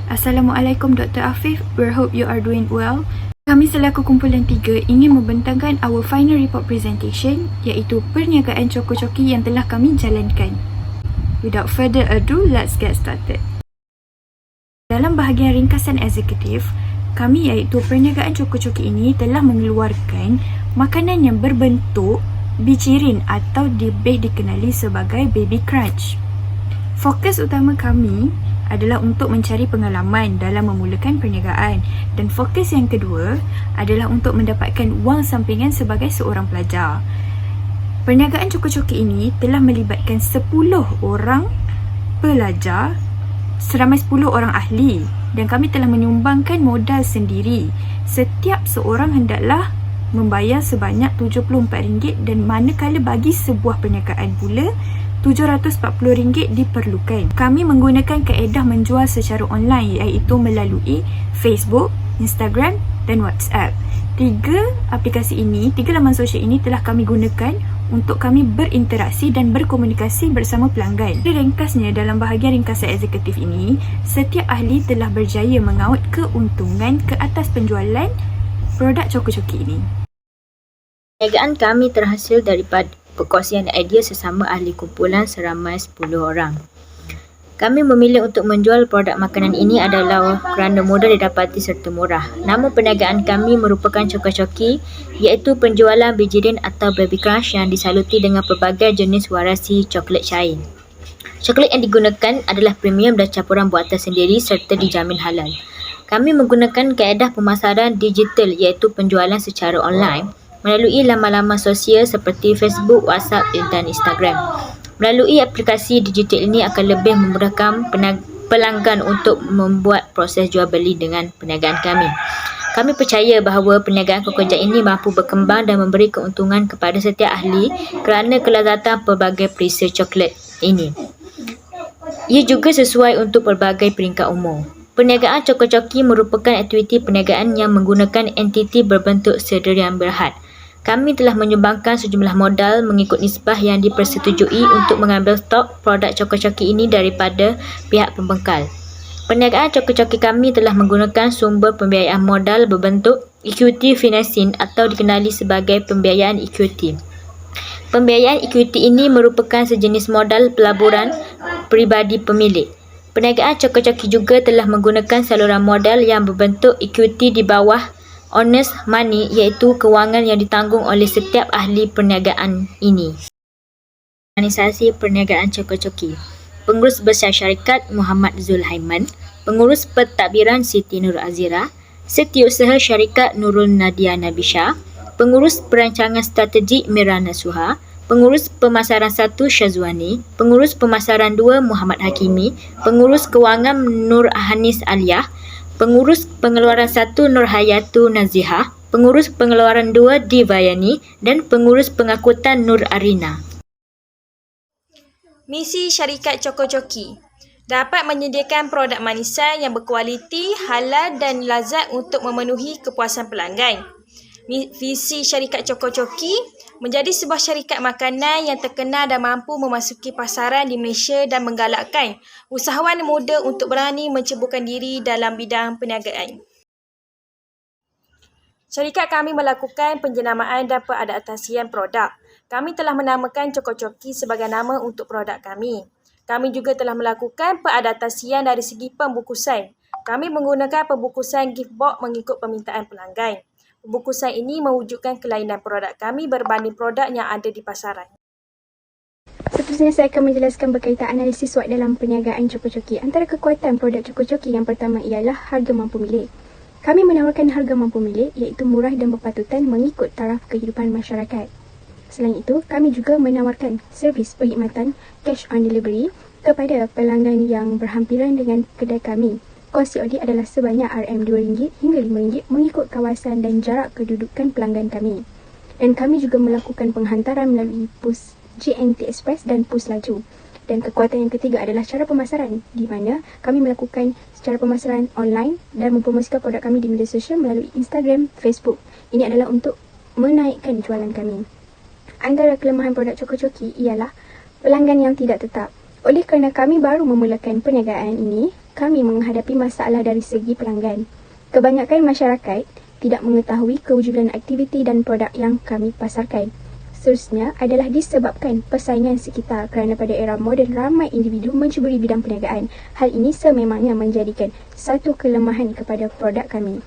Assalamualaikum Dr. Afif, we hope you are doing well. Kami selaku kumpulan 3 ingin membentangkan our final report presentation iaitu perniagaan Choco-Choki yang telah kami jalankan. Without further ado, let's get started. Dalam bahagian ringkasan eksekutif, kami iaitu perniagaan Choco-Choki ini telah mengeluarkan makanan yang berbentuk bijirin atau lebih dikenali sebagai baby crunch. Fokus utama kami adalah untuk mencari pengalaman dalam memulakan perniagaan, dan fokus yang kedua adalah untuk mendapatkan wang sampingan sebagai seorang pelajar. Perniagaan Choco-Choki ini telah melibatkan 10 orang pelajar, seramai 10 orang ahli, dan kami telah menyumbangkan modal sendiri. Setiap seorang hendaklah membayar sebanyak RM74, dan manakala bagi sebuah perniagaan pula RM740 diperlukan. Kami menggunakan kaedah menjual secara online iaitu melalui Facebook, Instagram dan WhatsApp. 3 aplikasi ini, 3 laman sosial ini telah kami gunakan untuk kami berinteraksi dan berkomunikasi bersama pelanggan. Ringkasnya, dalam bahagian ringkasan eksekutif ini, setiap ahli telah berjaya mengaut keuntungan ke atas penjualan produk Choco-Choki ini. Perniagaan kami terhasil daripada perkongsian idea sesama ahli kumpulan seramai 10 orang. Kami memilih untuk menjual produk makanan ini adalah kerana mudah didapati serta murah. Nama perniagaan kami merupakan Choco-Choki, iaitu penjualan bijirin atau baby crunch yang disaluti dengan pelbagai jenis warasi coklat cair. Coklat yang digunakan adalah premium dan campuran buatan sendiri serta dijamin halal. Kami menggunakan kaedah pemasaran digital iaitu penjualan secara online melalui laman-laman sosial seperti Facebook, WhatsApp dan Instagram. Melalui aplikasi digital ini akan lebih memudahkan pelanggan untuk membuat proses jual beli dengan perniagaan kami. Kami percaya bahawa perniagaan Choco-Choki ini mampu berkembang dan memberi keuntungan kepada setiap ahli kerana kelezatan pelbagai perisa coklat ini. Ia juga sesuai untuk pelbagai peringkat umur. Perniagaan Choco-Choki merupakan aktiviti perniagaan yang menggunakan entiti berbentuk sederhana berhad. Kami telah menyumbangkan sejumlah modal mengikut nisbah yang dipersetujui untuk mengambil stok produk Choco-Choki ini daripada pihak pembekal. Perniagaan Choco-Choki kami telah menggunakan sumber pembiayaan modal berbentuk equity financing atau dikenali sebagai pembiayaan equity. Pembiayaan equity ini merupakan sejenis modal pelaburan peribadi pemilik. Perniagaan Choco-Choki juga telah menggunakan saluran modal yang berbentuk equity di bawah honest money, iaitu kewangan yang ditanggung oleh setiap ahli perniagaan ini. Organisasi Perniagaan Choco-Choki. Pengurus Besar Syarikat Muhammad Zulhaiman, Pengurus Pentadbiran Siti Nur Azira, Setiausaha Syarikat Nurul Nadia Nabisha, Pengurus Perancangan Strategik Mira Nasuha, Pengurus Pemasaran 1 Syazwani, Pengurus Pemasaran 2 Muhammad Hakimi, Pengurus Kewangan Nur Hanis Aliyah, Pengurus Pengeluaran 1 Nur Hayatu Nazihah, Pengurus Pengeluaran 2 Divayani dan Pengurus Pengangkutan Nur Arina. Misi syarikat Choco-Choki dapat menyediakan produk manisan yang berkualiti, halal dan lazat untuk memenuhi kepuasan pelanggan. Visi syarikat Choco-Choki menjadi sebuah syarikat makanan yang terkenal dan mampu memasuki pasaran di Malaysia dan menggalakkan usahawan muda untuk berani menceburkan diri dalam bidang perniagaan. Syarikat kami melakukan penjenamaan dan pengadaptasian produk. Kami telah menamakan Choco-Choki sebagai nama untuk produk kami. Kami juga telah melakukan pengadaptasian dari segi pembungkusan. Kami menggunakan pembungkusan gift box mengikut permintaan pelanggan. Pembungkusan ini mewujudkan kelainan produk kami berbanding produk yang ada di pasaran. Seterusnya saya akan menjelaskan berkaitan analisis SWOT dalam perniagaan Choco-Choki. Antara kekuatan produk Choco-Choki yang pertama ialah harga mampu milik. Kami menawarkan harga mampu milik iaitu murah dan berpatutan mengikut taraf kehidupan masyarakat. Selain itu, kami juga menawarkan servis perkhidmatan cash on delivery kepada pelanggan yang berhampiran dengan kedai kami. Kos COD adalah sebanyak RM2 hingga RM5 mengikut kawasan dan jarak kedudukan pelanggan kami. Dan kami juga melakukan penghantaran melalui pos JNT Express dan pos laju. Dan kekuatan yang ketiga adalah cara pemasaran, di mana kami melakukan secara pemasaran online dan mempromosikan produk kami di media sosial melalui Instagram, Facebook. Ini adalah untuk menaikkan jualan kami. Antara kelemahan produk Choco-Choki ialah pelanggan yang tidak tetap. Oleh kerana kami baru memulakan perniagaan ini, kami menghadapi masalah dari segi pelanggan. Kebanyakan masyarakat tidak mengetahui kewujudan aktiviti dan produk yang kami pasarkan. Seterusnya adalah disebabkan persaingan sekitar kerana pada era moden ramai individu mencuburi bidang perniagaan. Hal ini sememangnya menjadikan satu kelemahan kepada produk kami.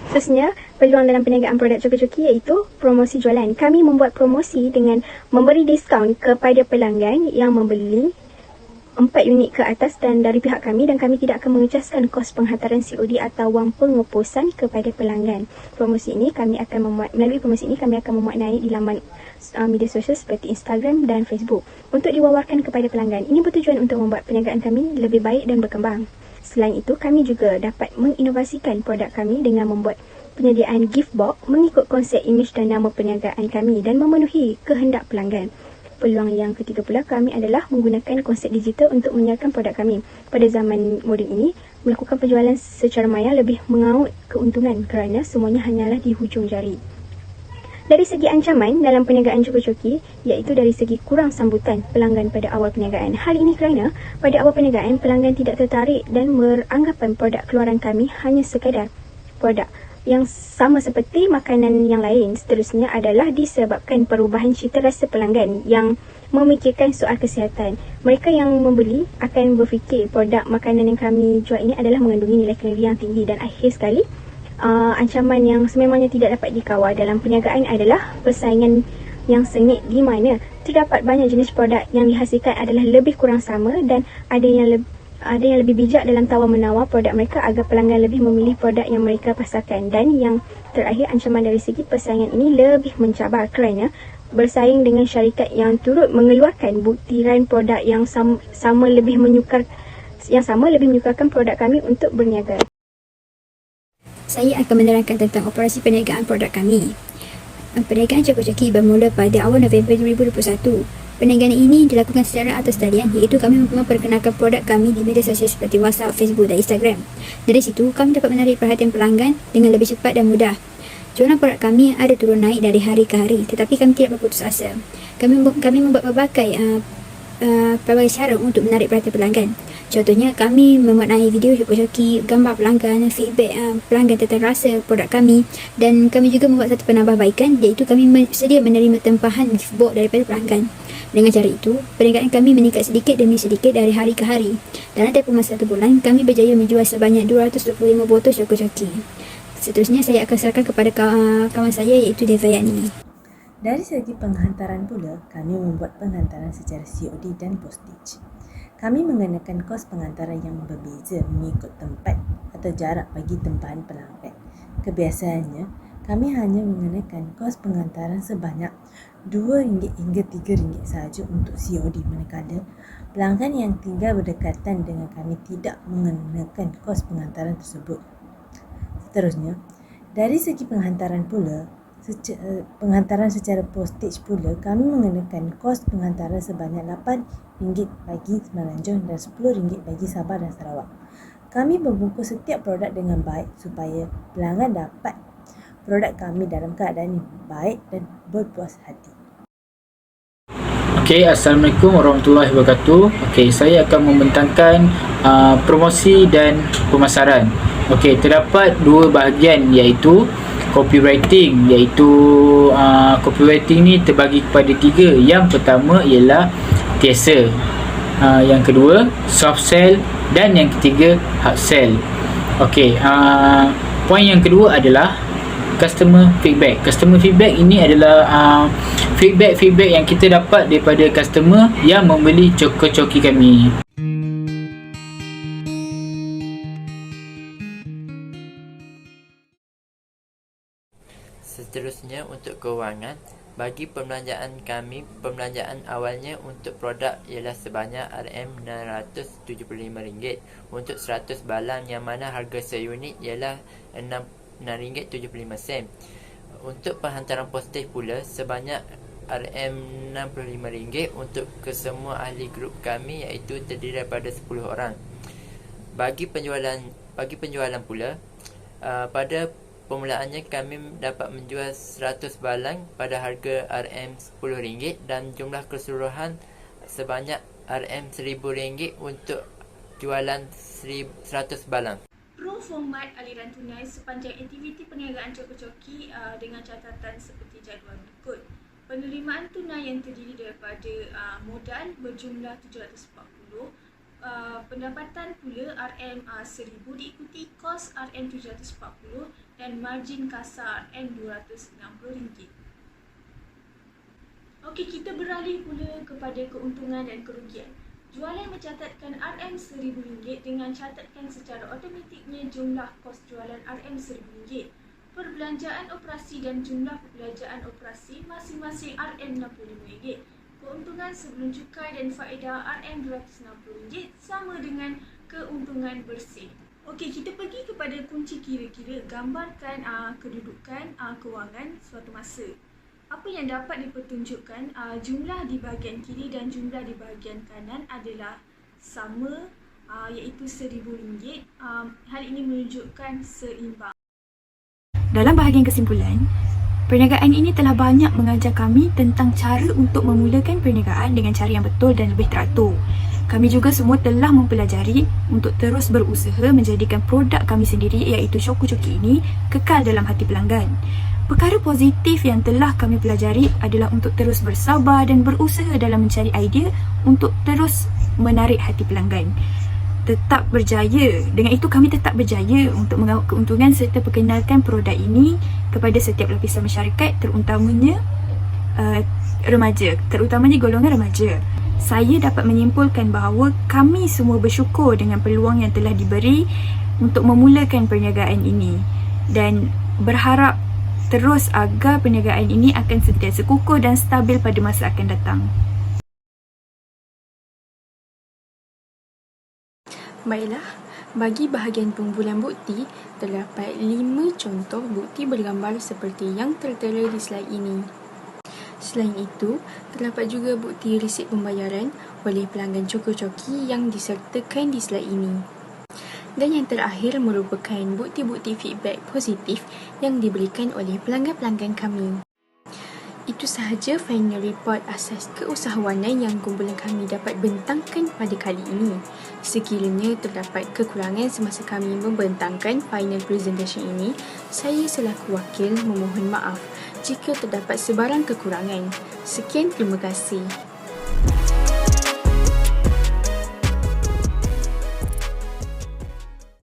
Seterusnya, peluang dalam perniagaan produk Coki iaitu promosi jualan. Kami membuat promosi dengan memberi diskaun kepada pelanggan yang membeli 4 unit ke atas dan dari pihak kami, dan kami tidak akan mengecaskan kos penghantaran COD atau wang pengepusan kepada pelanggan. Melalui promosi ini kami akan memuat naik di laman media sosial seperti Instagram dan Facebook untuk diwawarkan kepada pelanggan. Ini bertujuan untuk membuat perniagaan kami lebih baik dan berkembang. Selain itu, kami juga dapat menginovasikan produk kami dengan membuat penyediaan gift box mengikut konsep imej dan nama perniagaan kami dan memenuhi kehendak pelanggan. Peluang yang ketiga pula kami adalah menggunakan konsep digital untuk menyiarkan produk kami. Pada zaman moden ini, melakukan penjualan secara maya lebih mengaut keuntungan kerana semuanya hanyalah di hujung jari. Dari segi ancaman dalam perniagaan Coki, iaitu dari segi kurang sambutan pelanggan pada awal perniagaan. Hal ini kerana pada awal perniagaan pelanggan tidak tertarik dan beranggapan produk keluaran kami hanya sekadar produk yang sama seperti makanan yang lain. Seterusnya adalah disebabkan perubahan cita rasa pelanggan yang memikirkan soal kesihatan. Mereka yang membeli akan berfikir produk makanan yang kami jual ini adalah mengandungi nilai kalori yang tinggi. Dan akhir sekali, ancaman yang sememangnya tidak dapat dikawal dalam perniagaan adalah persaingan yang sengit, di mana terdapat banyak jenis produk yang dihasilkan adalah lebih kurang sama dan ada yang lebih bijak dalam tawar-menawar produk mereka agar pelanggan lebih memilih produk yang mereka pasarkan. Dan yang terakhir, ancaman dari segi persaingan ini lebih mencabar kerana bersaing dengan syarikat yang turut mengeluarkan buktiran produk yang sama lebih menyukarkan produk kami untuk berniaga. Saya akan menerangkan tentang operasi perniagaan produk kami. Perniagaan Coki bermula pada awal November 2021. Perniagaan ini dilakukan secara atas talian, iaitu kami memperkenalkan produk kami di media sosial seperti WhatsApp, Facebook dan Instagram. Dari situ, kami dapat menarik perhatian pelanggan dengan lebih cepat dan mudah. Jualan produk kami ada turun naik dari hari ke hari, tetapi kami tidak berputus asa. Kami membuat pelbagai cara untuk menarik perhatian pelanggan. Contohnya, kami membuat naik video Coki, gambar pelanggan, feedback pelanggan tentang rasa produk kami, dan kami juga membuat satu penambahbaikan, iaitu kami sedia menerima tempahan gift box daripada pelanggan. Dengan cara itu, perniagaan kami meningkat sedikit demi sedikit dari hari ke hari. Dalam tempoh masa 1 bulan, kami berjaya menjual sebanyak 225 botol Coki. Seterusnya, saya akan serahkan kepada kawan saya, iaitu Devayani. Dari segi penghantaran pula, kami membuat penghantaran secara COD dan postage. Kami mengenakan kos penghantaran yang berbeza mengikut tempat atau jarak bagi tempahan pelanggan. Kebiasaannya, kami hanya mengenakan kos penghantaran sebanyak RM2 hingga RM3 sahaja untuk COD, manakala pelanggan yang tinggal berdekatan dengan kami tidak mengenakan kos penghantaran tersebut. Seterusnya, dari segi penghantaran pula, penghantaran secara postage pula, kami mengenakan kos penghantaran sebanyak RM8 bagi Semenanjung dan RM10 bagi Sabah dan Sarawak. Kami membungkus setiap produk dengan baik supaya pelanggan dapat produk kami dalam keadaan yang baik dan berpuas hati. Okey, Assalamualaikum warahmatullahi wabarakatuh. Okey, saya akan membentangkan promosi dan pemasaran. Okey, terdapat 2 bahagian, iaitu copywriting, iaitu copywriting ni terbagi kepada 3. Yang pertama ialah teaser, yang kedua soft sell dan yang ketiga hard sell. Okey, poin yang kedua adalah customer feedback. Customer feedback ini adalah feedback yang kita dapat daripada customer yang membeli Coki kami. Seterusnya, untuk kewangan, bagi pembelanjaan kami, pembelanjaan awalnya untuk produk ialah sebanyak RM975 untuk 100 balang, yang mana harga seunit ialah RM6.75. Untuk penghantaran postage pula sebanyak RM65 untuk kesemua ahli grup kami, iaitu terdiri daripada 10 orang. Bagi penjualan pula, pada permulaannya kami dapat menjual 100 balang pada harga RM10 dan jumlah keseluruhan sebanyak RM1000 untuk jualan 100 balang. Pro format aliran tunai sepanjang aktiviti perniagaan coki-coki dengan catatan seperti jadual berikut. Penerimaan tunai yang terdiri daripada modal berjumlah 740, pendapatan pula RM1000 diikuti kos RM740 dan margin kasar RM260. Okey, kita beralih pula kepada keuntungan dan kerugian. Jualan mencatatkan RM1000 dengan catatkan secara automatiknya jumlah kos jualan RM1000. Perbelanjaan operasi dan jumlah perbelanjaan operasi masing-masing RM65. Keuntungan sebelum cukai dan faedah RM260 sama dengan keuntungan bersih. Okey, kita pergi kepada kunci kira-kira. Gambarkan kedudukan kewangan suatu masa. Apa yang dapat dipertunjukkan, jumlah di bahagian kiri dan jumlah di bahagian kanan adalah sama, iaitu RM1000. Hal ini menunjukkan seimbang. Dalam bahagian kesimpulan, perniagaan ini telah banyak mengajar kami tentang cara untuk memulakan perniagaan dengan cara yang betul dan lebih teratur. Kami juga semua telah mempelajari untuk terus berusaha menjadikan produk kami sendiri iaitu Coki ini kekal dalam hati pelanggan. Perkara positif yang telah kami pelajari adalah untuk terus bersabar dan berusaha dalam mencari idea untuk terus menarik hati pelanggan. Tetap berjaya. Dengan itu kami tetap berjaya untuk mengawal keuntungan serta perkenalkan produk ini kepada setiap lapisan masyarakat, terutamanya golongan remaja. Saya dapat menyimpulkan bahawa kami semua bersyukur dengan peluang yang telah diberi untuk memulakan perniagaan ini dan berharap terus agar perniagaan ini akan sentiasa kukuh dan stabil pada masa akan datang. Baiklah, bagi bahagian pengumpulan bukti, terdapat 5 contoh bukti bergambar seperti yang tertera di slide ini. Selain itu, terdapat juga bukti resit pembayaran oleh pelanggan Coki yang disertakan di slide ini. Dan yang terakhir merupakan bukti-bukti feedback positif yang diberikan oleh pelanggan-pelanggan kami. Itu sahaja final report asas keusahawanan yang kumpulan kami dapat bentangkan pada kali ini. Sekiranya terdapat kekurangan semasa kami membentangkan final presentation ini, saya selaku wakil memohon maaf jika terdapat sebarang kekurangan. Sekian, terima kasih.